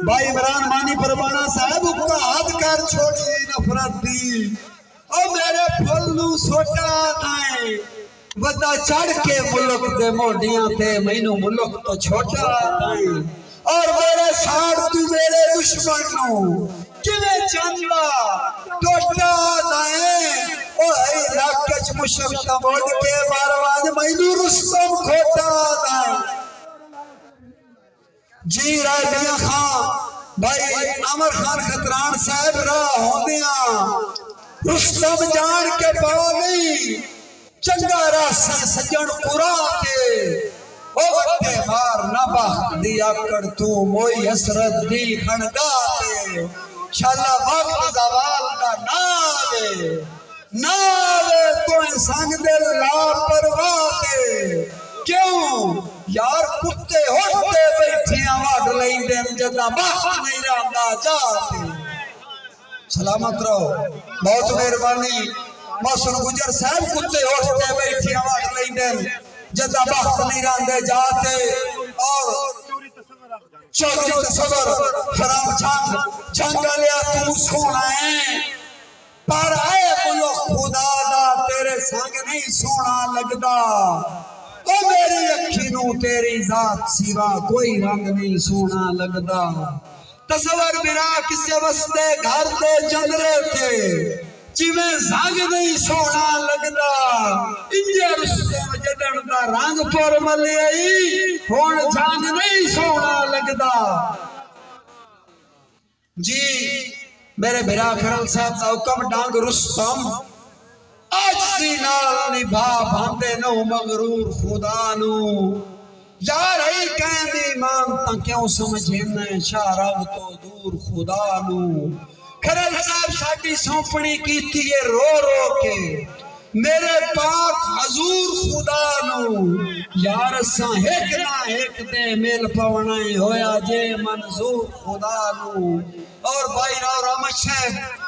भाई इमरान मानी परवाना साहब उसका हाथ कर छोड़ी नफरत दी और मेरे फुल नू सोटा नाए वदा चढ़ के मुल्क दे मोडियां ते मैनू मुल्क तो छोटा नाए और मेरे साथ तू मेरे दुश्मन नू किवें चंदा टोटा नाए ओ है लाकच मुशक मोड़ के मारवाज मैनू रुस्तम खोटा नाए जी राय मियां खान भाई अमर खान खतरान साहब राह होंदिया रुस्तम जान के पाओ नहीं चंगा रासा सजन पुरा के ओ वटे मार ना बाख दी आकड़ तू मोई हसरत दी खणगा ते शाला वक्त जवाल दा नावे तो संग दे लापरवाह ते क्यों यार कुत्ते होते बैठिया वाड़ लेंदे जदा बाख नहीं रहंदा जाते सलामत रहो बहुत मेहरबानी मौसम गुजर साहब कुत्ते होते बैठिया वाड़ लेंदे जदा बाख नहीं रहंदे जाते और चौधरी तसव्वुर हराम छंग लिया तू सोना है पर आए बोलो खुदा दा तेरे संग नहीं सोना लगदा ओ मेरी अखी नू तेरी जात सिवा कोई रंग नहीं सोना लगदा तसव्वुर मेरा किसे वस्ते घर दे चंदरे थे जिवें संग नहीं सोना लगदा इंजे रुस्तम जदन दा रंग पर मलियाई हुण संग नहीं सोना लगदा जी मेरे बिरा खरल साहब का हुक्म डांग रुस्तम आज सी नाल निभा भांदे नो मगरूर खुदा नू यार आई कहंदी ईमान ता क्यों समझे न शारव तो दूर खुदा नू खरल साहब साडी सौंपणी कीती है रो रो के मेरे पाक हजूर खुदा नू यार सा एक ना एक दे मेल पवना होया जे मंजूर खुदा नू और भाई राव रहमत साहब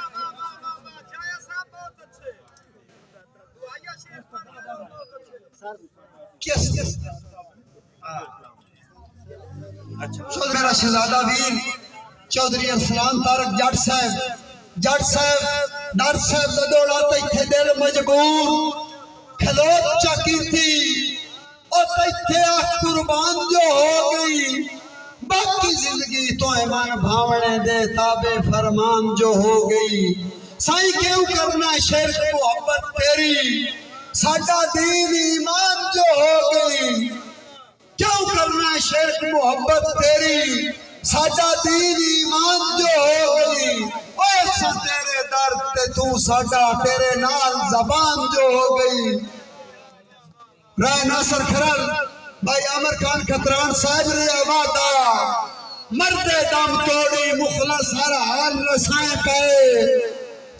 मेरा शहजादा वीर चौधरी अरसलान तारक जट साहब डर साहब दा दौड़ा ते इत्थे दिल मजबूर खलोत चकी थी और इत्थे कुर्बान जो हो गई बाकी जिंदगी तो मन भावने दे ताबे फरमान जो हो गई साईं क्यों करना शिरक मोहब्बत तेरी साडा दीन ईमान जो हो गई क्यों करना शिरक मोहब्बत तेरी साडा दीन ईमान जो हो गई ओए तेरे दर ते तू साडा तेरे नाल जबान जो हो गई राय नासर खरल भाई अमर खान खतरान साहब रे वादा मरदे दम तोड़ी मुखलस हर हाल रसाए पे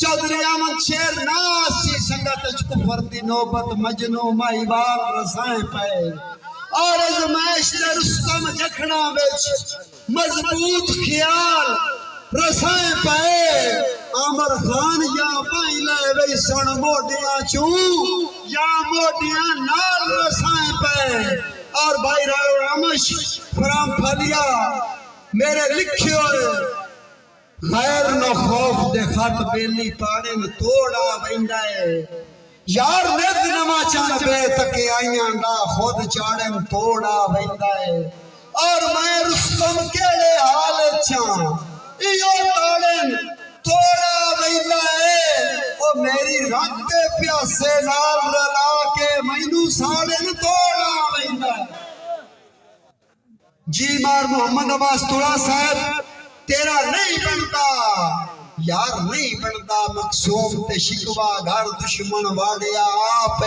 चौधरी अहमद शेर नासी संगत कुफर दी नौबत मजनू माईबाल रसाए पे और अजमाइश दे रुस्तम जखना विच मजबूत ख्याल रसाए पे अमर खान या पाई ले वे सुन मोडियां चू या मोडियां नाल रसाए पे और भाई राव रामश फराम फलिया मेरे लिखे गैर न खौफ दे खत बेली पाने में तोड़ा वेंदा है यार नित नवा चन बे तके आईयां दा खुद चाड़े में तोड़ा वेंदा है और मैं रुस्तम केड़े हाल चा इयो ताड़न तोड़ा वेंदा है ओ मेरी रग दे प्यासे नाल रला के मैनू साड़न तोड़ा वेंदा जी मार मोहम्मद अब्बास तुड़ा साहब तेरा नहीं बनता यार नहीं बनता मकसूम ते शिकवा घर दुश्मन वाड़िया आप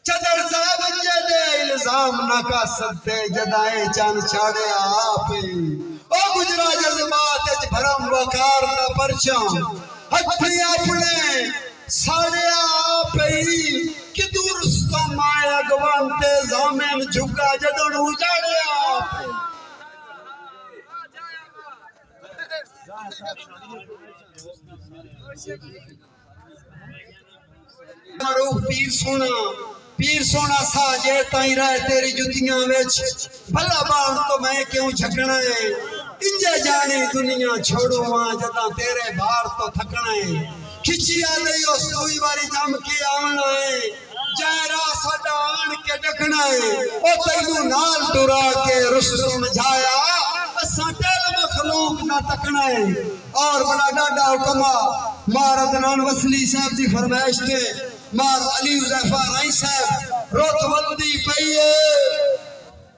चदर साहब जदे इल्जाम न का सकते जदाए चन छाड़े आप ओ गुजरा जज्बात भरम वकार दा परचम हथी अपने साड़े आप कि दुरुस्तम आया गवंते जामेन झुका जदन उजाड़े आप मारूफ पीर सोना सा जे ताई रह तेरी जुतियां विच भला बाण तो मैं क्यों झकना है इंजे जाने दुनिया छोड़ो मां जदा तेरे बार तो थकना है खिचिया नहीं उस दूई वाली जम के आवना है जरा साडा आन के डकना है ओ तैनू नाल टुरा के रुस्तम जाया असा दिल मखलूक ना तकना है और बड़ा डाडा हुक्मा मार अदनान वसली साहब दी फरमाइश के मार अली उज़ैफा राई साहब रोतवंदी पईए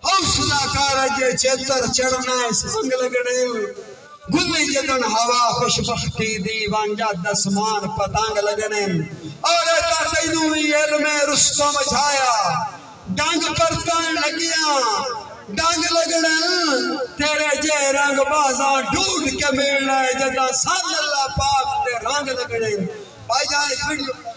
हौसला कर जे चेतर चढ़ना है संग लगने गुल्ली जदन हवा खुशबख्ती दी वांजा दसमान पतंग लगने और तैनू भी इल्म रुस्तम छाया डंग परतन लगिया डंग लगना तेरे जे रंग बाजा ढूंढ के मिलना है जदा सन अल्लाह पाक दे रंग लगने भाई जान वीडियो